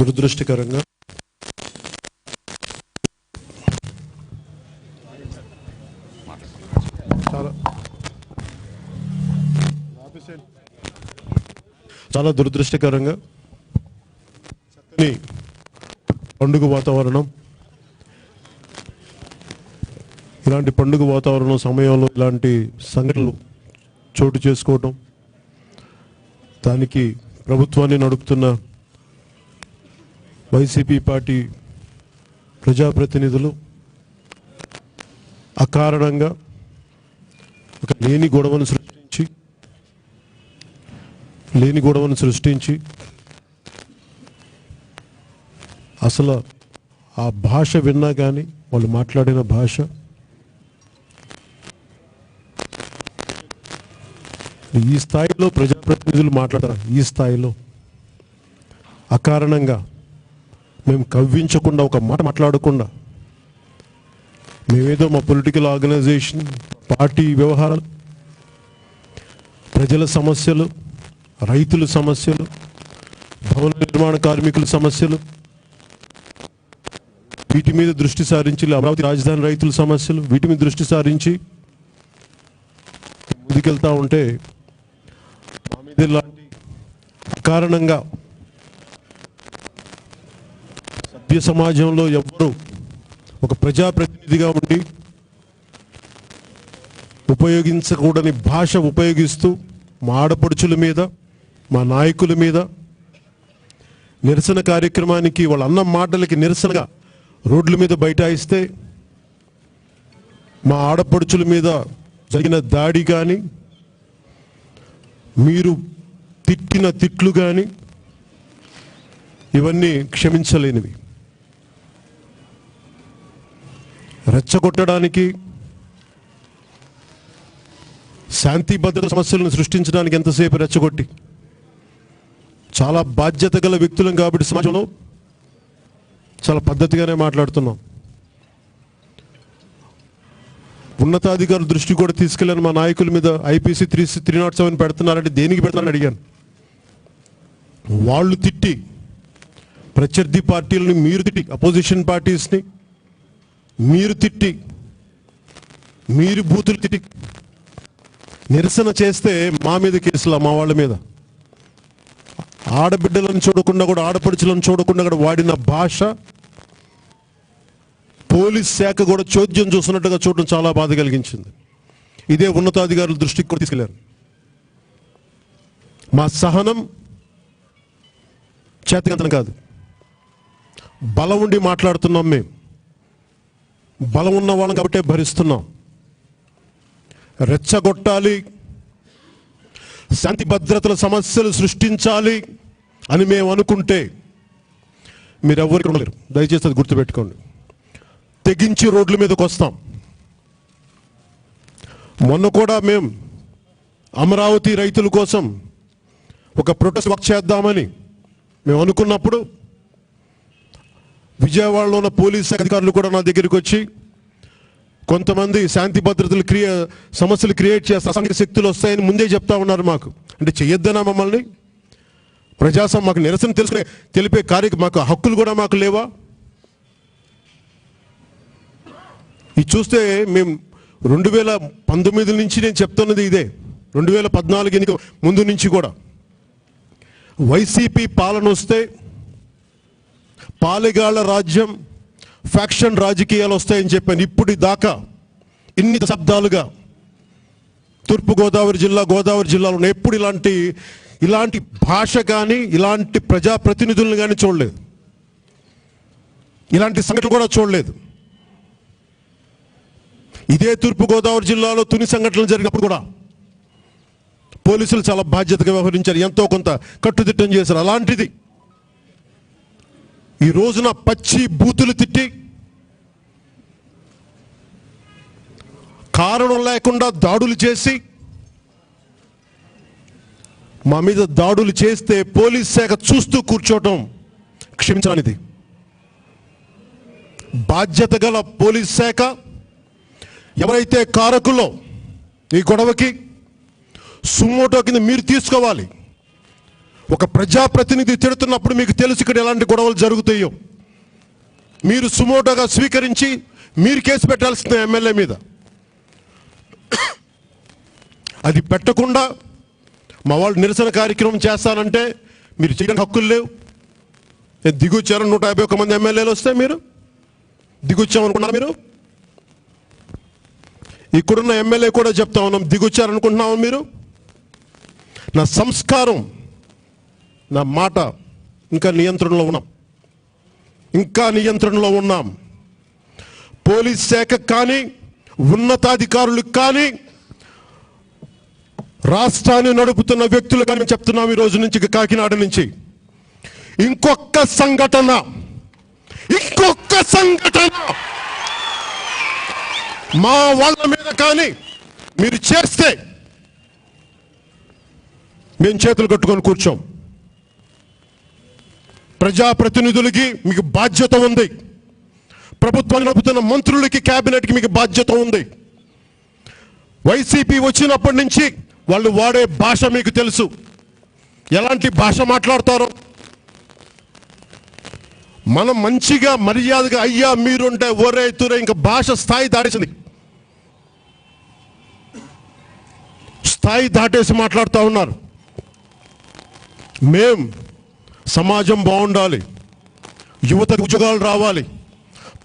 దురదృష్టకరంగా చాలా దురదృష్టకరంగా చక్కని పండుగ వాతావరణం, ఇలాంటి పండుగ వాతావరణం సమయంలో ఇలాంటి సంఘటనలు చోటు చేసుకోవటం, దానికి ప్రభుత్వాన్ని నడుపుతున్న వైసీపీ పార్టీ ప్రజాప్రతినిధులు అకారణంగా ఒక లేని గొడవను సృష్టించి అసలు ఆ భాష విన్నా కానీ వాళ్ళు మాట్లాడిన భాష ఈ స్థాయిలో ప్రజాప్రతినిధులు మాట్లాడతారు. ఈ స్థాయిలో అకారణంగా మేము కవ్వించకుండా ఒక మాట మాట్లాడకుండా మేమేదో మా పొలిటికల్ ఆర్గనైజేషన్ పార్టీ వ్యవహారాలు, ప్రజల సమస్యలు, రైతుల సమస్యలు, భవన నిర్మాణ కార్మికుల సమస్యలు, వీటి మీద దృష్టి సారించి, అమరావతి రాజధాని రైతుల సమస్యలు, వీటి మీద దృష్టి సారించి ముందుకెళ్తా ఉంటే మా మీద ఇలాంటి అకారణంగా సభ్య సమాజంలో ఎవ్వరూ ఒక ప్రజాప్రతినిధిగా ఉండి ఉపయోగించకూడని భాష ఉపయోగిస్తూ మా ఆడపడుచుల మీద, మా నాయకుల మీద నిరసన కార్యక్రమానికి వాళ్ళ అన్న మాటలకి నిరసనగా రోడ్ల మీద బైఠాయిస్తే మా ఆడపడుచుల మీద జరిగిన దాడి కానీ, మీరు తిట్టిన తిట్లు కానీ ఇవన్నీ క్షమించలేనివి. రెచ్చగొట్టడానికి, శాంతి భద్రత సమస్యలను సృష్టించడానికి ఎంతసేపు రెచ్చగొట్టి, చాలా బాధ్యత గల వ్యక్తులం కాబట్టి సమాజంలో చాలా పద్ధతిగానే మాట్లాడుతున్నాం. ఉన్నతాధికారుల దృష్టి కూడా తీసుకెళ్ళాను. మా నాయకుల మీద IPC 307 పెడుతున్నారంటే దేనికి పెడతారని అడిగాను. వాళ్ళు తిట్టి, ప్రత్యర్థి పార్టీలని మీరు తిట్టి, అపోజిషన్ పార్టీస్ని మీరు తిట్టి, మీరు బూతులు తిట్టి నిరసన చేస్తే మా మీద కేసులా, మా వాళ్ళ మీద. ఆడబిడ్డలను చూడకుండా కూడా, ఆడపడుచులను చూడకుండా కూడా వాడిన భాష పోలీస్ శాఖ కూడా చోద్యం చూస్తున్నట్టుగా చూడడం చాలా బాధ కలిగించింది. ఇదే ఉన్నతాధికారుల దృష్టికి కూడా తీసుకెళ్లారు. మా సహనం చేతకంతనం కాదు, బలం ఉండి మాట్లాడుతున్నాం. మేము బలం ఉన్న వాళ్ళం కాబట్టే భరిస్తున్నాం. రెచ్చగొట్టాలి, శాంతి భద్రతల సమస్యలు సృష్టించాలి అని మేము అనుకుంటే మీరెవ్వరికి ఉండలేరు. దయచేసి అది గుర్తుపెట్టుకోండి. తెగించి రోడ్ల మీదకి వస్తాం. మొన్న కూడా మేము అమరావతి రైతుల కోసం ఒక ప్రొటెస్ట్ వర్క్ చేద్దామని మేము అనుకున్నప్పుడు విజయవాడలో ఉన్న పోలీస్ అధికారులు కూడా నా దగ్గరికి వచ్చి, కొంతమంది శాంతి భద్రతలు సమస్యలు క్రియేట్ చేస్తే అసాంఘిక శక్తులు వస్తాయని ముందే చెప్తా ఉన్నారు మాకు. అంటే చెయ్యొద్దనా మమ్మల్ని? మాకు నిరసన తెలిపే మాకు హక్కులు కూడా మాకు లేవా? ఇది చూస్తే మేము 2019 నుంచి నేను చెప్తున్నది ఇదే. 2014 ఎన్నిక ముందు నుంచి కూడా వైసీపీ పాలన వస్తే పాలెగాళ్ల రాజ్యం, ఫ్యాక్షన్ రాజకీయాలు వస్తాయని చెప్పాను. ఇప్పుడు దాకా ఇన్ని దశాబ్దాలుగా తూర్పుగోదావరి జిల్లా, గోదావరి జిల్లాలో ఎప్పుడు ఇలాంటి భాష కానీ, ఇలాంటి ప్రజాప్రతినిధులను కానీ చూడలేదు. ఇలాంటి సంఘటన కూడా చూడలేదు. ఇదే తూర్పుగోదావరి జిల్లాలో తుని సంఘటనలు జరిగినప్పుడు కూడా పోలీసులు చాలా బాధ్యతగా వ్యవహరించారు, ఎంతో కొంత కట్టుదిట్టం చేశారు. అలాంటిది ఈ రోజున పచ్చి బూతులు తిట్టి, కారణం లేకుండా దాడులు చేసి, మా మీద దాడులు చేస్తే పోలీస్ శాఖ చూస్తూ కూర్చోవటం క్షమించనిది. బాధ్యత గల పోలీస్ శాఖ ఎవరైతే కారకులో ఈ గొడవకి సుమోటో కింద మీరు తీసుకోవాలి. ఒక ప్రజాప్రతినిధి తిడుతున్నప్పుడు మీకు తెలుసు ఇక్కడ ఎలాంటి గొడవలు జరుగుతాయో. మీరు సుమోటోగా స్వీకరించి మీరు కేసు పెట్టాల్సిన ఎమ్మెల్యే మీద. అది పెట్టకుండా మా వాళ్ళు నిరసన కార్యక్రమం చేస్తానంటే మీరు చేయడానికి హక్కులు లేవు. దిగొచ్చారు 151 మంది ఎమ్మెల్యేలు వస్తే మీరు దిగొచ్చామనుకున్నారు. మీరు ఇక్కడున్న ఎమ్మెల్యే కూడా చెప్తా ఉన్నాం, దిగొచ్చారనుకుంటున్నాము మీరు. నా సంస్కారం, నా మాట ఇంకా నియంత్రణలో ఉన్నాం. పోలీస్ శాఖ కానీ ఉన్నతాధికారులకు కానీ రాష్ట్రాన్ని నడుపుతున్న వ్యక్తులు కానీ చెప్తున్నాం ఈ రోజు నుంచి, కాకినాడ నుంచి ఇంకొక సంఘటన మా వాళ్ళ మీద కానీ మీరు చేస్తే మేము చేతులు కట్టుకొని కూర్చోం. ప్రజాప్రతినిధులకి మీకు బాధ్యత ఉంది. ప్రభుత్వాన్ని నడుపుతున్న మంత్రులకి, కేబినెట్కి మీకు బాధ్యత ఉంది. వైసీపీ వచ్చినప్పటి నుంచి వాళ్ళు వాడే భాష మీకు తెలుసు, ఎలాంటి భాష మాట్లాడతారో. మనం మంచిగా మర్యాదగా అయ్యా మీరుంటే ఒరే తురే, ఇంకా భాష స్థాయి దాటేసి మాట్లాడుతూ ఉన్నారు. మేం సమాజం బాగుండాలి, యువతకు ఉద్యోగాలు రావాలి,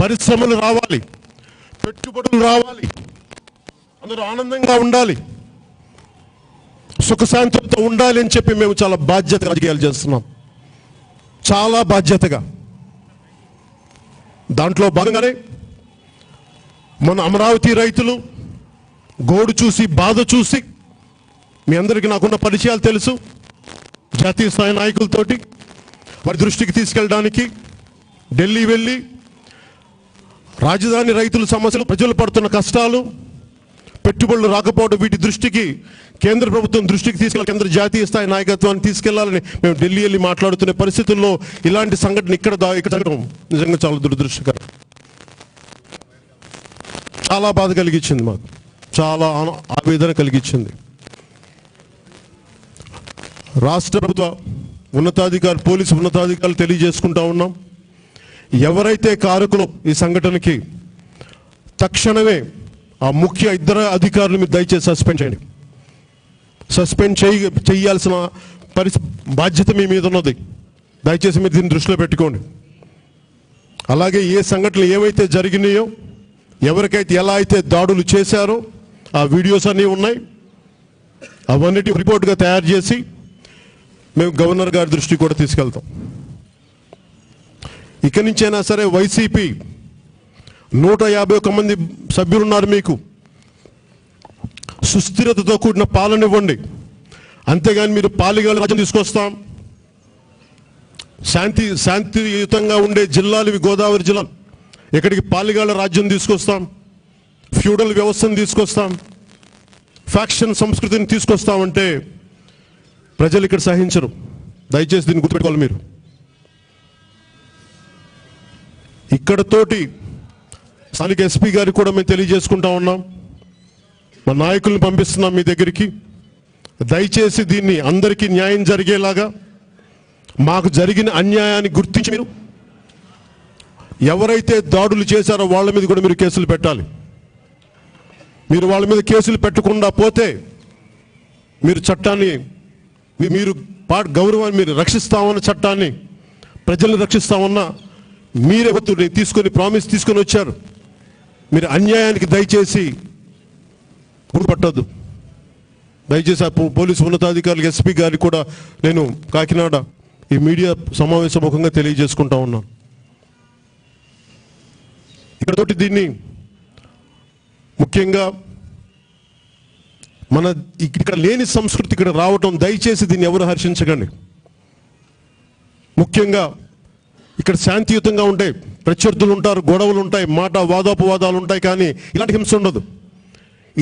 పరిశ్రమలు రావాలి, పెట్టుబడులు రావాలి, అందరూ ఆనందంగా ఉండాలి, సుఖశాంతులతో ఉండాలి అని చెప్పి మేము చాలా బాధ్యతగా రాజకీయాలు చేస్తున్నాం. చాలా బాధ్యతగా. దాంట్లో భాగంగానే మన అమరావతి రైతులు గోడు చూసి, బాధ చూసి, మీ అందరికీ నాకున్న పరిచయాలు తెలుసు, జాతీయ స్థాయి నాయకులతోటి వారి దృష్టికి తీసుకెళ్ళడానికి ఢిల్లీ వెళ్ళి రాజధాని రైతుల సమస్యలు, ప్రజలు పడుతున్న కష్టాలు, పెట్టుబడులు రాకపోవడం, వీటి దృష్టికి కేంద్ర ప్రభుత్వం దృష్టికి తీసుకెళ్ళాలి, కేంద్ర జాతీయ స్థాయి నాయకత్వాన్ని తీసుకెళ్లాలని మేము ఢిల్లీ వెళ్ళి మాట్లాడుతున్న పరిస్థితుల్లో ఇలాంటి సంఘటన ఇక్కడ జరగడం నిజంగా చాలా దురదృష్టకరం. చాలా బాధ కలిగించింది, మాకు చాలా ఆవేదన కలిగించింది. రాష్ట్ర ప్రభుత్వ ఉన్నతాధికారులు, పోలీసు ఉన్నతాధికారులు తెలియజేసుకుంటా ఉన్నాం, ఎవరైతే కారకులు ఈ సంఘటనకి తక్షణమే ఆ ముఖ్య 2 అధికారులు మీరు దయచేసి సస్పెండ్ చేయండి. సస్పెండ్ చేయాల్సిన బాధ్యత మీ మీద ఉన్నది. దయచేసి మీరు దీన్ని దృష్టిలో పెట్టుకోండి. అలాగే ఏ సంఘటనలు ఏవైతే జరిగినాయో, ఎవరికైతే ఎలా అయితే దాడులు చేశారో ఆ వీడియోస్ అన్నీ ఉన్నాయి. అవన్నిటి రిపోర్ట్గా తయారు చేసి మేము గవర్నర్ గారి దృష్టికి కూడా తీసుకెళ్తాం. ఇక్కడి నుంచైనా సరే వైసీపీ 151 మంది సభ్యులున్నారు, మీకు సుస్థిరతతో కూడిన పాలన ఇవ్వండి. అంతేగాని మీరు పాలిగాల రాజ్యం తీసుకొస్తాం, శాంతియుతంగా ఉండే జిల్లాలు ఇవి, గోదావరి జిల్లా, ఇక్కడికి పాలిగాల రాజ్యం తీసుకొస్తాం, ఫ్యూడల్ వ్యవస్థను తీసుకొస్తాం, ఫ్యాక్షన్ సంస్కృతిని తీసుకొస్తామంటే ప్రజలు ఇక్కడ సహించరు. దయచేసి దీన్ని గుర్తుపెట్టుకోవాలి. మీరు ఇక్కడతోటి స్థానిక ఎస్పీ గారికి కూడా మేము తెలియజేసుకుంటా ఉన్నాం, మా నాయకుల్ని పంపిస్తున్నాం మీ దగ్గరికి. దయచేసి దీన్ని అందరికీ న్యాయం జరిగేలాగా, మాకు జరిగిన అన్యాయాన్ని గుర్తించి మీరు ఎవరైతే దాడులు చేశారో వాళ్ళ మీద కూడా మీరు కేసులు పెట్టాలి. మీరు వాళ్ళ మీద కేసులు పెట్టకుండా పోతే మీరు చట్టాన్ని, మీరు గౌరవాన్ని మీరు రక్షిస్తామన్న చట్టాన్ని, ప్రజల్ని రక్షిస్తామన్న మీరే ప్రామిస్ తీసుకొని వచ్చారు. మీరు అన్యాయానికి దయచేసి గుర్తుపట్టద్దు. దయచేసి ఆ పోలీసు ఉన్నతాధికారులకు, ఎస్పీ గారికి కూడా నేను కాకినాడ ఈ మీడియా సమావేశం ముఖంగా తెలియజేసుకుంటా ఉన్నాను. ఇక్కడతోటి దీన్ని ముఖ్యంగా మన ఇక్కడ లేని సంస్కృతి ఇక్కడ రావటం, దయచేసి దీన్ని ఎవరు హర్షించకండి. ముఖ్యంగా ఇక్కడ శాంతియుతంగా ఉంటాయి, ప్రత్యర్థులు ఉంటారు, గొడవలు ఉంటాయి, వాదోపవాదాలు ఉంటాయి, కానీ ఇలాంటి హింస ఉండదు.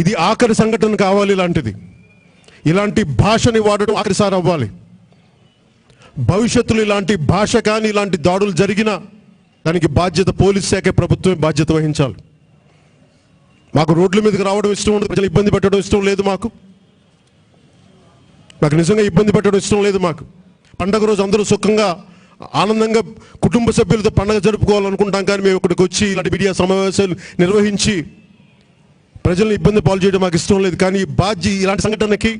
ఇది ఆఖరి సంఘటన కావాలి. ఇలాంటి భాషని వాడడం ఆఖరిసారి అవ్వాలి. భవిష్యత్తులో ఇలాంటి భాష కానీ ఇలాంటి దాడులు జరిగినా దానికి బాధ్యత పోలీస్ శాఖ, ప్రభుత్వమే బాధ్యత వహించాలి. మాకు రోడ్ల మీదకి రావడం ఇష్టం ఉండదు, ప్రజలు ఇబ్బంది పెట్టడం ఇష్టం లేదు. మాకు నిజంగా ఇబ్బంది పెట్టడం ఇష్టం లేదు. మాకు పండగ రోజు అందరూ సుఖంగా ఆనందంగా కుటుంబ సభ్యులతో పండగ జరుపుకోవాలనుకుంటాం, కానీ మేము ఇక్కడికి వచ్చి ఇలాంటి మీడియా సమావేశాలు నిర్వహించి ప్రజల్ని ఇబ్బంది పాలు చేయడం మాకు ఇష్టం లేదు. కానీ ఇలాంటి సంఘటనకి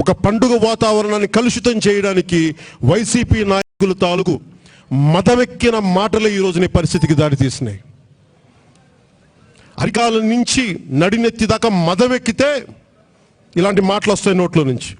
ఒక పండుగ వాతావరణాన్ని కలుషితం చేయడానికి వైసీపీ నాయకుల తాలూకు మదవెక్కిన మాటలే ఈ రోజున పరిస్థితికి దారితీసినాయి. అరికాల నుంచి నడినెత్తి దాకా మదవెక్కితే ఇలాంటి మాటలు వస్తాయి నోట్లో నుంచి.